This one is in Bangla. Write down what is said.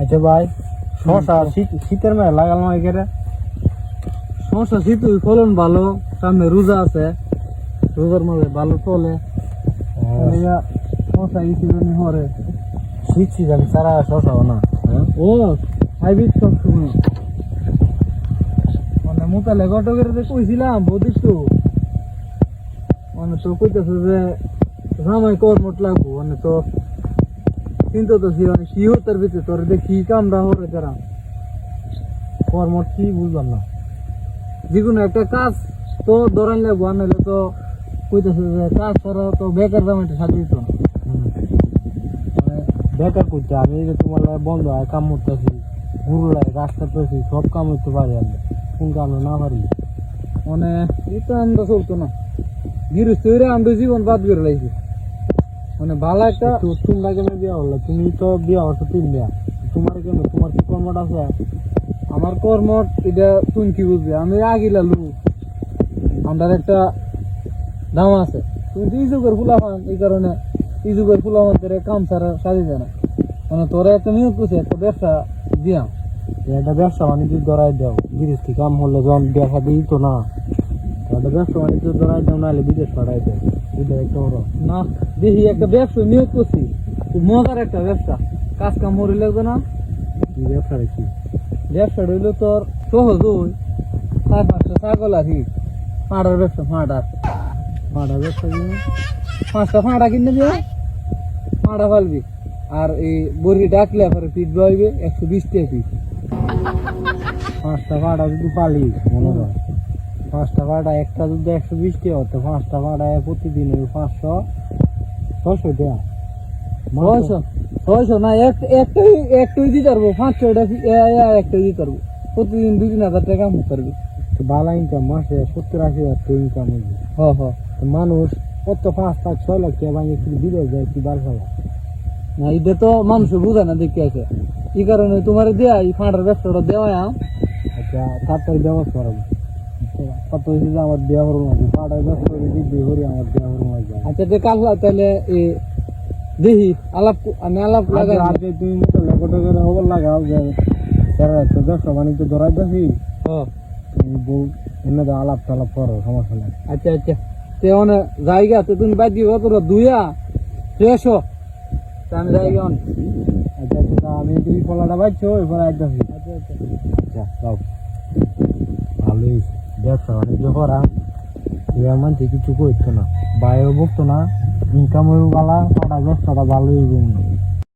আচ্ছা ভাই, শশা শীতের মেয়ে লাগালাম এখানে। সমস্যা শীত ফলন ভালো, সামনে রোজা আছে, রোজার মধ্যে ভালো চলে। শশা এই সিজনে হরে শীত সিজন সারা শশা না। ও হাইব্রিড সব সময় মানে মোতালে ঘটকের কইছিলাম বদিস তো মানে তো কইতেছে যে জামাই কর্মট লাগবো মানে তো চিন্তা তো মানে সিহতের ভিতরে তোর দেখি কামড়া হরে যারা কর্মট কি বুঝলাম না। যেকোনো একটা কাজ তো ধরেন লাগবো, আর নাহলে তো কইতেছে যে কাজ করা তো বেকার জামাইটা সাজিয়ে দিত না। মানে বেকার করতে আমি এই যে তোমার বন্ধ হয় কাম করতেছি, গুরু লাগে গাছ কাটতেছি, সব কাম করতে পারি আমি, কোন কামে না পারি। মানে এটা আমরা চলতো না, গৃহস্থ হইরে আমরা জীবন বাদ করে লাগছি। মানে ভালো একটা তোমরা কেন বিয়া হলো? তুমি তো বিয়া হচ্ছে 3 বিয়া, তোমার কেন, তোমার কি কর্মটা আছে? আমার কর্ম এটা তুমি কি বুঝবে, আমি আগিলা লু আমার একটা দাম আছে। তুমি তো এই যুগের ফুলাফান, এই কারণে এই যুগের ফুলাফান তোর কাম ছাড়া সাজি যায় না। মানে তোরা একটা নিয়োগ করছে একটা ব্যবসা দিয়া, একটা ব্যবসা বাণিজ্য ধরাই দাও, গৃহস্থী কাম হলে যখন দেখা দিই তো না, একটা ব্যবসা বাণিজ্য ধরাই দাও, নাহলে বিদেশ পাঠাই দাও। এটা একটা বড় না দেখি একটা ব্যবসা নিয়োগ করছি, খুব মজার একটা ব্যবসা, কাজ কাম মরি লাগবে না। কি ব্যবসা রেখি? ব্যবসা রইল তোর সহজ ওই 4-5টা ছাগল আর কি ফাঁড়ার ব্যবসা, ফাঁড়ার ব্যবসা কি? 5টা ফাঁড়া কিনে দিয়ে ফাঁড়া ফালবি, আর এই বড়ি ডাকলে পরে পিট বইবে 120 টাকা পিস। 5টা ভাড়া যদি পালি মনে হয়, 5টা ভাড়া একটা যদি 120 টাকা হতো, 5টা ভাড়া প্রতিদিন 500-600 টাকা। 600 না, একটাই দিতে পারবো, 500টা একটাই দিতে পারবো, প্রতিদিন 2-3 হাজার টাকা কাম করবি। ভালো ইনকাম, মাসে 70-80 হাজার টাকা ইনকাম হয়েছে। মানুষ কত 5-6 লাখ টাকা ভাঙে বিদেশ যায়, কি বার ফেলা না এটা তো মানুষ বুঝে না, দেখে আছে এই কারণে তোমার দেয়া এই ফাঁড়ার ব্যবসাটা দেওয়া। আচ্ছা তাড়াতাড়ি ব্যবস্থা করাবো, কত হয়েছে যে আমার দেওয়া হরম আছে, পাড়ার ব্যবস্থা করে দিবি হরি আমার দেওয়া হরম আছে। আচ্ছা যে কাল তাহলে দেখি আমি আলাপ লাগাই। আগে তুমি মতো লেখটা করে খবর লাগাও যে তারা একটা ব্যবসা বাণিজ্য ধরাই দেখি, তুমি বউ এনে আলাপ টালাপ করো, সমস্যা নেই। আচ্ছা আচ্ছা তে অনেক জায়গা তো তুমি বাদ দিবা তোরা দুইয়া শেষ আমি জায়গা অনেক। আচ্ছা আচ্ছা আমি তুমি ফলাটা পাইছো এরপরে একদম। আচ্ছা আচ্ছা আচ্ছা যাও, ভালোই ব্যবসা বাণিজ্য করা, এবার মানছি কিছু করতো না, বাইরেও বকতো না, ইনকাম হয়েও ভালো, পাড়া ব্যবসাটা ভালোই